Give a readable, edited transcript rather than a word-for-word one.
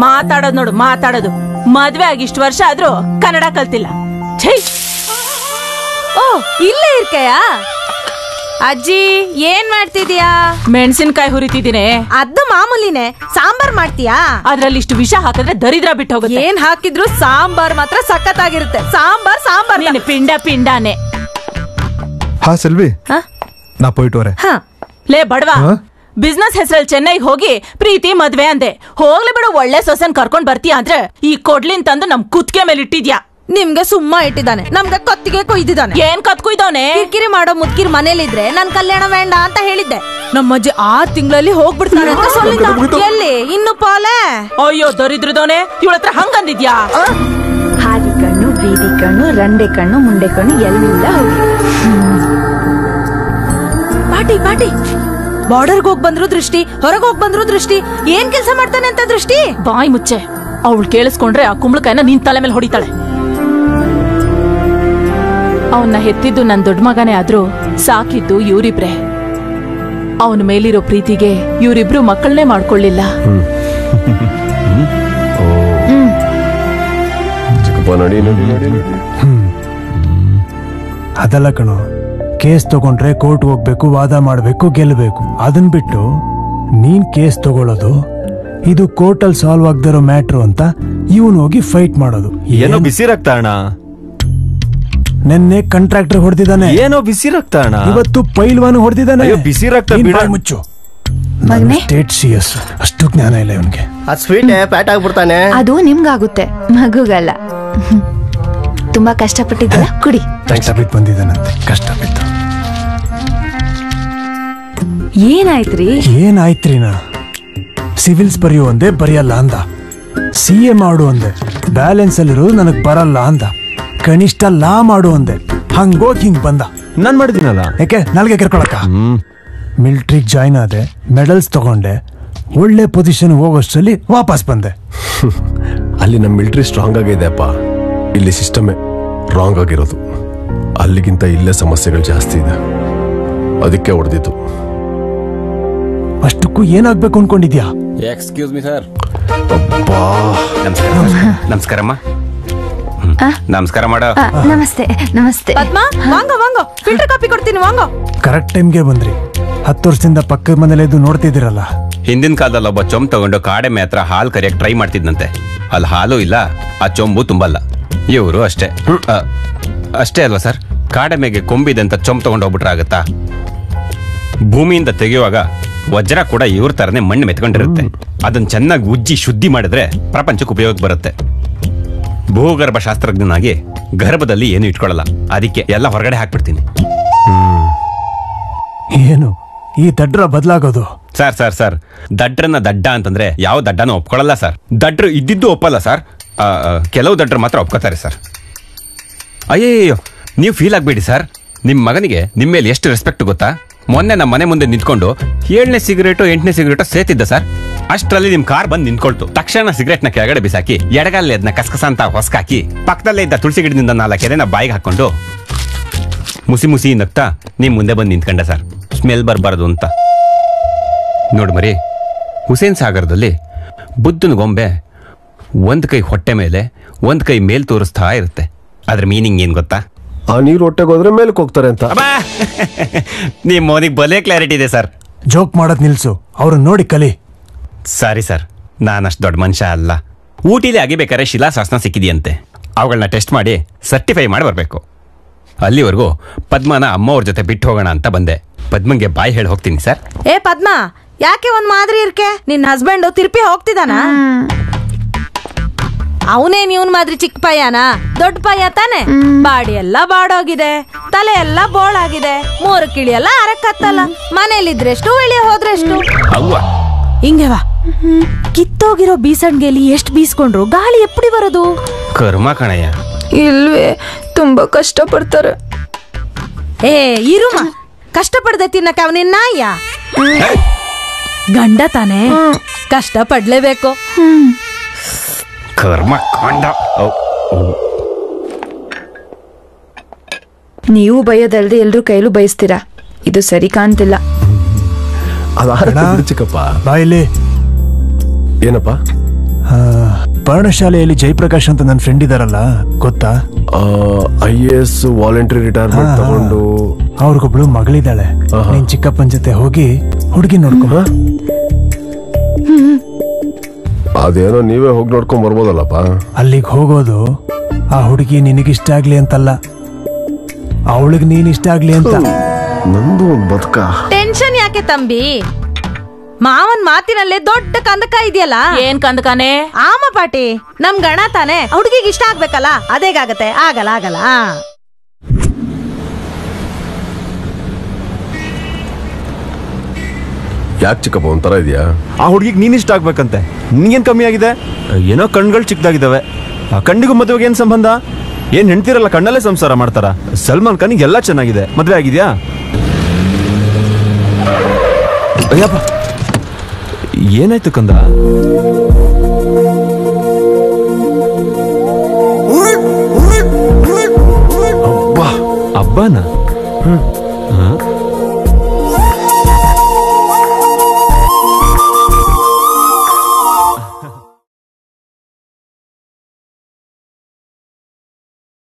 ಮಾತಾಡೋದು ನೋಡು ಮಾತಾಡೋದು. ಮದ್ವೆ ಆಗಿ ಇಷ್ಟು ವರ್ಷ ಆದ್ರೂ ಕನ್ನಡ ಕಲ್ತಿಲ್ಲ. ಓ ಇಲ್ಲೇ ಇರ್ಕಯ್ಯ. ಅಜ್ಜಿ ಏನ್ ಮಾಡ್ತಿದ್ಯಾ? ಮೆಣಸಿನ್ಕಾಯಿ ಹುರಿತಿದ್ದೀನಿ. ಅದು ಮಾಮೂಲಿನೇ. ಸಾಂಬಾರ್ ಮಾಡ್ತೀಯಾ? ಅದ್ರಲ್ಲಿ ಇಷ್ಟು ವಿಷ ಹಾಕಿದ್ರೆ ದರಿದ್ರ ಬಿಟ್ಟು ಹೋಗುತ್ತೆ. ಏನ್ ಹಾಕಿದ್ರು ಸಾಂಬಾರ್ ಮಾತ್ರ ಸಖತ್ತಾಗಿರುತ್ತೆ. ಸಾಂಬಾರ್ ಸಾಂಬಾರ್. ನೀನು ಪಿಂಡಾನೆ. ಹಾ ಸೆಲ್ವಿ, ನಾ ಪೋಯಿಟ್ಟು ವರೆ. ಲೇ ಬಡವಾ, ಬಿಸ್ನೆಸ್ ಹೆಸರಲ್ಲಿ ಚೆನ್ನೈಗೆ ಹೋಗಿ ಪ್ರೀತಿ ಮದ್ವೆ ಅಂದೆ. ಹೋಗ್ಲಿ ಬಿಡು, ಒಳ್ಳೆ ಸೊಸನ್ ಕರ್ಕೊಂಡ್ ಬರ್ತೀಯ ಅಂದ್ರೆ ಈ ಕೊಡ್ಲಿನ್ ತಂದು ನಮ್ ಕುತ್ಕೆ ಮೇಲೆ ಇಟ್ಟಿದ್ಯಾ. ನಿಮ್ಗೆ ಸುಮ್ಮ ಇಟ್ಟಿದ್ದಾನೆ, ನಮ್ಗೆ ಕತ್ತಿಗೆ ಕೊಯ್ದಿದ್ದಾನೆ. ಏನ್ ಕತ್ಕೊಯ್ದವನೆ? ಕಿರಿಕಿರಿ ಮಾಡೋ ಮುದ್ಕಿರ್ ಮನೇಲಿದ್ರೆ ನನ್ ಕಲ್ಯಾಣ ಬೇಡ ಅಂತ ಹೇಳಿದ್ದೆ. ನಮ್ಮಜ್ಜಿ 6 ತಿಂಗಳಲ್ಲಿ ಹೋಗ್ಬಿಡ್ತಾನೆ ಅಂತ சொல்லிದ್ದ. ಎಲ್ಲಿ ಇನ್ನು ಪಾಲೆ? ಅಯ್ಯೋ ದರಿದ್ರದವನೆ, ಇವಳ ಹತ್ರ ಹಂಗಂದಿದ್ಯಾ? ಹಾದಿ ಕಣ್ಣು, ಬೀದಿ ಕಣ್ಣು, ರಂಡೆ ಕಣ್ಣು, ಮುಂಡೆ ಕಣ್ಣು ಎಲ್ಲ ಹೋಗಿ. ಪಾಟಿ ಬಾರ್ಡರ್ಗೆ ಹೋಗ್ ಬಂದ್ರು ದೃಷ್ಟಿ, ಹೊರಗೆ ಹೋಗ್ ಬಂದ್ರು ದೃಷ್ಟಿ. ಏನ್ ಕೆಲಸ ಮಾಡ್ತಾನೆ ಅಂತ ದೃಷ್ಟಿ? ಬಾಯ್ ಮುಚ್ಚೆ. ಅವಳು ಕೇಳಿಸ್ಕೊಂಡ್ರೆ ಆ ಕುಂಬಳಕಾಯಿನ ನಿನ್ ತಲೆ ಮೇಲೆ ಹೊಡಿತಾಳೆ. ಅವನ್ನ ಹೆತ್ತಿದ್ದು ನನ್ ದೊಡ್ಡ ಮಗನೇ ಆದ್ರೂ ಸಾಕಿದ್ದು ಇವರಿಬ್ರೆ. ಅವನ ಮೇಲಿರೋ ಪ್ರೀತಿಗೆ ಇವರಿಬ್ರು ಮಕ್ಕಳನ್ನೇ ಮಾಡ್ಕೊಳ್ಳಿಲ್ಲ. ಅದಲ್ಲ ಕಣೋ, ಕೇಸ್ ತಗೊಂಡ್ರೆ ಕೋರ್ಟ್ ಹೋಗ್ಬೇಕು, ವಾದ ಮಾಡ್ಬೇಕು, ಗೆಲ್ಲಬೇಕು. ಅದನ್ ಬಿಟ್ಟು ನೀನ್ ಕೇಸ್ ತಗೊಳ್ಳೋದು, ಇದು ಕೋರ್ಟಲ್ ಸಾಲ್ವ್ ಆಗದಿರೋ ಮ್ಯಾಟ್ರು ಅಂತ ಇವನ್ ಹೋಗಿ ಫೈಟ್ ಮಾಡೋದು. ಏನೋ ಬಿಸಿ ರಕ್ತ ಅಣ್ಣ. ನೆನ್ನೆ ಕಾಂಟ್ರಾಕ್ಟರ್ ಹೊಡೆದಿದ್ದಾನೆ. ಏನೋ ಬಿಸಿ ರಕ್ತ ಅಣ್ಣ. ಇವತ್ತು ಪೈಲ್ವಾನ್ ಹೊಡೆದಿದ್ದಾನೆ. ಬಿಸಿ ರಕ್ತ ಮುಚ್ಚು. ಸ್ಟೇಟ್ ಸಿಎಸ್, ಅಷ್ಟು ಜ್ಞಾನ ಇಲ್ಲ ಇವನ್ಗೆ. ಸ್ವೀಟ್ ಪ್ಯಾಟ್ ಆಗ್ಬಿಡ್ತಾನೆ. ಅದು ನಿಮ್ಗಾಗುತ್ತೆ, ಮಗುಗಲ್ಲ. ತುಂಬಾ ಕಷ್ಟಪಟ್ಟಿದ್ದೀರಾ, ಕುಡಿ. ಕಷ್ಟಬಿಟ್ಟು ಬಂದಿದ್ದಾನಂತೆ, ಕಷ್ಟಬಿಟ್ಟು. ಏನಾಯ್ತ್ರಿನಾ? ಸಿವಿಲ್ಸ್ ಬರೆಯೋ ಅಂದೆ, ಬರೆಯಲ್ಲ ಅಂದ. CA ಮಾಡು ಅಂದೆ, ಬ್ಯಾಲೆನ್ಸ್ ಅಲ್ಲಿರೋದು ನನಗ್ ಬರಲ್ಲ ಅಂದ. ಕನಿಷ್ಠ ಲಾ ಮಾಡು ಅಂದೆ, ಹಂಗೋಗಿ ಹಿಂಗ್ ಬಂದ. ನಾನ್ ಮಾಡಿದ್ದೀನಲ್ಲ. ಯಾಕೆ ನಾಲ್ಗೆ ಕೆರ್ಕೊಳಕ? ಮಿಲಿಟ್ರಿಗೆ ಜಾಯ್ನ್ ಆದೆ, ಮೆಡಲ್ಸ್ ತಗೊಂಡೆ, ಒಳ್ಳೆ ಪೊಸಿಷನ್ ಹೋಗೋಷ್ಟರಲ್ಲಿ ವಾಪಸ್ ಬಂದೆ. ಅಲ್ಲಿ ನಮ್ಮ ಮಿಲಿಟರಿ ಸ್ಟ್ರಾಂಗ್ ಆಗಿದೆ ಅಪ್ಪ, ಇಲ್ಲಿ ಸಿಸ್ಟಮೇ ರಾಂಗ್ ಆಗಿರೋದು. ಅಲ್ಲಿಗಿಂತ ಇಲ್ಲೇ ಸಮಸ್ಯೆಗಳು ಜಾಸ್ತಿ ಇದೆ, ಅದಕ್ಕೆ ಹೊಡೆದಿತ್ತು. ಅಷ್ಟಕ್ಕೂ ಏನಾಗ್ಬೇಕು ಅನ್ಕೊಂಡಿದ್ಯಾ? Excuse me sir. ನಮಸ್ಕಾರಮ್ಮ. ನಮಸ್ಕಾರ ಮಾಡ. ನಮಸ್ತೆ ನಮಸ್ತೆ. ಪದ್ಮ ವಾಂಗೋ ಫಿಲ್ಟರ್ ಕಾಫಿ ಕೊಡ್ತೀನಿ ವಾಂಗೋ. ಕರೆಕ್ಟ್ ಟೈಮ್ಗೆ ಬಂದ್ರಿ. 10 ವರ್ಷದಿಂದ ಪಕ್ಕದ ಮನೇಲಿ ಇದು ನೋಡ್ತಿದ್ದೀರಲ್ಲ. ಹಿಂದಿನ ಕಾಲದಲ್ಲಿ ಒಬ್ಬ ಚೊಂಬ್ ತಗೊಂಡು ಕಾಡೆಮ್ಮೆ ಹತ್ರ ಹಾಲು ಕರಿಯಕ್ ಟ್ರೈ ಮಾಡ್ತಿದ್ನಂತೆ. ಅಲ್ಲಿ ಹಾಲು ಇಲ್ಲ, ಆ ಚೊಂಬು ತುಂಬಲ್ಲ. ಇವರು ಅಷ್ಟೇ ಅಲ್ವಾ ಸರ್? ಕಾಡೆಮ್ಮೆಗೆ ಕೊಂಬಿದೆ ಅಂತ ಚೊಂಬ್ ತಗೊಂಡು ಹೋಗ್ಬಿಟ್ರೆ ಆಗತ್ತಾ? ಭೂಮಿಯಿಂದ ತೆಗೆಯುವಾಗ ವಜ್ರ ಕೂಡ ಇವ್ರ ತರನೇ ಮಣ್ಣು ಮೆತ್ಕೊಂಡಿರುತ್ತೆ. ಅದನ್ನ ಚೆನ್ನಾಗಿ ಉಜ್ಜಿ ಶುದ್ಧಿ ಮಾಡಿದ್ರೆ ಪ್ರಪಂಚಕ್ಕೆ ಉಪಯೋಗ ಬರುತ್ತೆ. ಭೂಗರ್ಭ ಶಾಸ್ತ್ರಜ್ಞನಾಗಿ ಗರ್ಭದಲ್ಲಿ ಏನು ಇಟ್ಕೊಳ್ಳಲ್ಲ, ಅದಕ್ಕೆ ಎಲ್ಲ ಹೊರಗಡೆ ಹಾಕ್ಬಿಡ್ತೀನಿ. ಏನು ಈ ದಡ್ರ ಬದಲಾಗೋದು? ಸರ್ ದಡ್ರನ್ನ ದಡ್ಡ ಅಂತಂದ್ರೆ ಯಾವ ದಡ್ಡನೂ ಒಪ್ಕೊಳ್ಳಲ್ಲ ಸರ್. ದಡ್ರು ಇದ್ದಿದ್ದು ಒಪ್ಪಲ್ಲ ಸರ್. ಕೆಲವು ದಡ್ರು ಮಾತ್ರ ಒಪ್ಕೋತಾರೆ ಸರ್. ಅಯ್ಯಯ್ಯೋ, ನೀವು ಫೀಲ್ ಆಗ್ಬೇಡಿ ಸರ್. ನಿಮ್ಮ ಮಗನಿಗೆ ನಿಮ್ಮ ಮೇಲೆ ಎಷ್ಟು ರೆಸ್ಪೆಕ್ಟ್ ಗೊತ್ತಾ? ಮೊನ್ನೆ ನಮ್ಮ ಮನೆ ಮುಂದೆ ನಿಂತ್ಕೊಂಡು 7ನೇ ಸಿಗರೇಟು 8ನೇ ಸಿಗರೇಟು ಸೇತಿದ್ದ ಸರ್. ಅಷ್ಟರಲ್ಲಿ ನಿಮ್ ಕಾರ್ ಬಂದು ನಿಂತ್ಕೊಳ್ತು. ತಕ್ಷಣ ಸಿಗರೇಟ್ನ ಕೆಳಗಡೆ ಬಿಸಾಕಿ ಎಡಗಾಲಲ್ಲಿ ಅದನ್ನ ಕಸಕಸ ಅಂತ ಹೊಸ್ಕಾಕಿ ಪಕ್ಕದಲ್ಲೇ ಇದ್ದ ತುಳಸಿ ಗಿಡದಿಂದ 4 ಎಲೆನ ಬಾಯಿಗೆ ಹಾಕೊಂಡು ಮುಸಿ ನಗ್ತಾ ನಿಮ್ ಮುಂದೆ ಬಂದು ನಿಂತ್ಕೊಂಡ ಸರ್. ಸ್ಮೆಲ್ ಬರಬಾರದು ಅಂತ. ನೋಡು ಮರಿ, ಹುಸೇನ್ ಸಾಗರದಲ್ಲಿ ಬುದ್ಧನ ಗೊಂಬೆ ಒಂದ್ ಕೈ ಹೊಟ್ಟೆ ಮೇಲೆ ಒಂದ್ ಕೈ ಮೇಲ್ ತೋರಿಸ್ತಾ ಇರುತ್ತೆ. ಅದ್ರ ಮೀನಿಂಗ್ ಏನ್ ಗೊತ್ತಾ? ಆ ನೀರು ಹೊಟ್ಟೆಗೆ ಹೋದ್ರೆ ಮೇಲಕ್ಕೆ ಹೋಗ್ತಾರೆ ಅಂತ. ನಿಮ್ ಮೋನಿಗೆ ಬಲೆ ಕ್ಲಾರಿಟಿ ಇದೆ ಸರ್. ಜೋಕ್ ಮಾಡೋದ್ ನಿಲ್ಸು, ಅವ್ರನ್ನ ನೋಡಿ ಕಲಿ. ಸಾರಿ ಸರ್, ನಾನಷ್ಟು ದೊಡ್ಡ ಮನುಷ್ಯ ಅಲ್ಲ. ಊಟಿಲಿ ಆಗಿಬೇಕಾದ್ರೆ ಶಿಲಾಶಾಸನ ಸಿಕ್ಕಿದೆಯಂತೆ. ಅವುಗಳನ್ನ ಟೆಸ್ಟ್ ಮಾಡಿ ಸರ್ಟಿಫೈ ಮಾಡಿ ಬರಬೇಕು. ಅಲ್ಲಿವರೆಗೂ ಪದ್ಮನ ಅಮ್ಮವ್ರ ಜೊತೆ ಬಿಟ್ಟು ಹೋಗೋಣ ಅಂತ ಬಂದೆ. ಪದ್ಮಂಗೆ ಬಾಯಿ ಹೇಳಿ ಹೋಗ್ತೀನಿ ಸರ್. ಏ ಪದ್ಮ, ಯಾಕೆ ಒಂದ್ ಮಾದರಿ ಇರ್ಕೆ? ನಿನ್ ಹಸ್ಬೆಂಡ್ ತಿರುಪಿ ಹೋಗ್ತಿದಾನ? ಅವನೇನ್ ಇವನ್ ಮಾದ್ರಿ ಚಿಕ್ಕ ಪಯ್ಯನ? ದೊಡ್ಡ ಪಯ್ಯ ತಾನೆ. ಬಾಡಿ ಎಲ್ಲ ಬಾಡೋಗಿದೆ, ತಲೆ ಎಲ್ಲ ಬೋಳಾಗಿದೆ, 3 ಕಿಳಿ ಎಲ್ಲ ಅರಕತ್ತಲ್ಲ. ಮನೇಲಿದ್ರೆಷ್ಟು, வெளியே ಹೋದ್ರೆಷ್ಟು. ಹಿಂಗೆವಾ ಕಿತ್ತೋಗಿರೋ ಬೀಸಣ್ಗೆಲಿ ಎಷ್ಟು ಬೀಸ್ಕೊಂಡ್ರು ಗಾಳಿ ಎಪ್ಪಡಿ ಬರೋದು? ಕರ್ಮ ಕಣಯ್ಯ. ಇಲ್ವೇ, ತುಂಬಾ ಕಷ್ಟ ಪಡ್ತಾರೆ. ಏ ಇರುಮ, ಕಷ್ಟ ಪಡ್ದೆ ತಿನ್ನಕ ಅವನಿನ್ ನಾಯ? ಗಂಡ ತಾನೆ, ಕಷ್ಟ ಪಡ್ಲೇಬೇಕು. ಕರ್ಮ ಕಾಂಡ. ನೀವು ಬೈಯೋದಲ್ದೆ ಎಲ್ರೂ ಕೈಲೂ ಬಯಸ್ತೀರಾ, ಇದು ಸರಿ ಕಾಣ್ತಿಲ್ಲ. ಚಿಕ್ಕಪ್ಪ ಬಾಯಿಲಿ ಏನಪ್ಪ? ಪರ್ಣಶಾಲೆಯಲ್ಲಿ ಜಯಪ್ರಕಾಶ್ ಅಂತ ನನ್ನ ಫ್ರೆಂಡ್ ಇದಾರಲ್ಲ, ಗೊತ್ತಾ? IAS ವಾಲಂಟರಿ ರಿಟೈರ್ಮೆಂಟ್ ತಗೊಂಡು ಅವ್ರಿಗೊಬ್ಳು ಮಗಳಿದ್ದಾಳೆ. ನೀನ್ ಚಿಕ್ಕಪ್ಪನ ಜೊತೆ ಹೋಗಿ ಹುಡುಗಿ ನೋಡ್ಕೊ. ಅದೇನೋ ನೀವೇ ಹೋಗಿ ನೋಡ್ಕೊಂಡ್ ಬರ್ಬೋದಲ್ಲಪ್ಪ. ಅಲ್ಲಿಗೆ ಹೋಗೋದು ಆ ಹುಡುಗಿ ನಿನಗಿಷ್ಟ ಆಗ್ಲಿ ಅಂತಲ್ಲ, ಅವಳಿಗೆ ನೀನ್ ಇಷ್ಟ ಆಗ್ಲಿ ಅಂತ. ನಂದು ಒಂದು ಬದುಕ. ಟೆನ್ಷನ್ ಯಾಕೆ ತಂಬಿ? ಮಾವನ್ ಮಾತಿನಲ್ಲೇ ದೊಡ್ಡ ಕಂದಕ ಇದೆಯಲ್ಲ. ಏನ್ ಕಂದಕಾನೆ? ಆಮ ಪಾಟಿ, ನಮ್ ಗಣ ತಾನೆ, ಹುಡುಗಿಗೆ ಇಷ್ಟ ಆಗ್ಬೇಕಲ್ಲ. ಅದೇಗಾಗತ್ತೆ? ಆಗಲ್ಲ ಆಗಲ್ಲ. ಯಾಕೆ ಚಿಕ್ಕಪ್ಪ ಒಂಥರ ಇದೆಯಾ? ಆ ಹುಡುಗಿಗೆ ನೀನ್ ಇಷ್ಟ ಆಗ್ಬೇಕಂತೆ. ನಿನ್ಗೇನ್ ಕಮ್ಮಿ ಆಗಿದೆ? ಏನೋ ಕಣ್ಗಳು ಚಿಕ್ಕದಾಗಿದ್ದಾವೆ. ಆ ಕಣ್ಣಿಗೂ ಮದುವೆಗೆ ಏನ್ ಸಂಬಂಧ? ಏನ್ ಹೆಣ್ತಿರಲ್ಲ ಕಣ್ಣಲ್ಲೇ ಸಂಸಾರ ಮಾಡ್ತಾರ? ಸಲ್ಮಾನ್ ಖಾನಿಗೆ ಎಲ್ಲ ಚೆನ್ನಾಗಿದೆ. ಮದ್ವೆ ಆಗಿದ್ಯಾ? ಅಯ್ಯಪ್ಪ, ಏನಾಯ್ತು ಕಂದ? ಹಬ್ಬನ?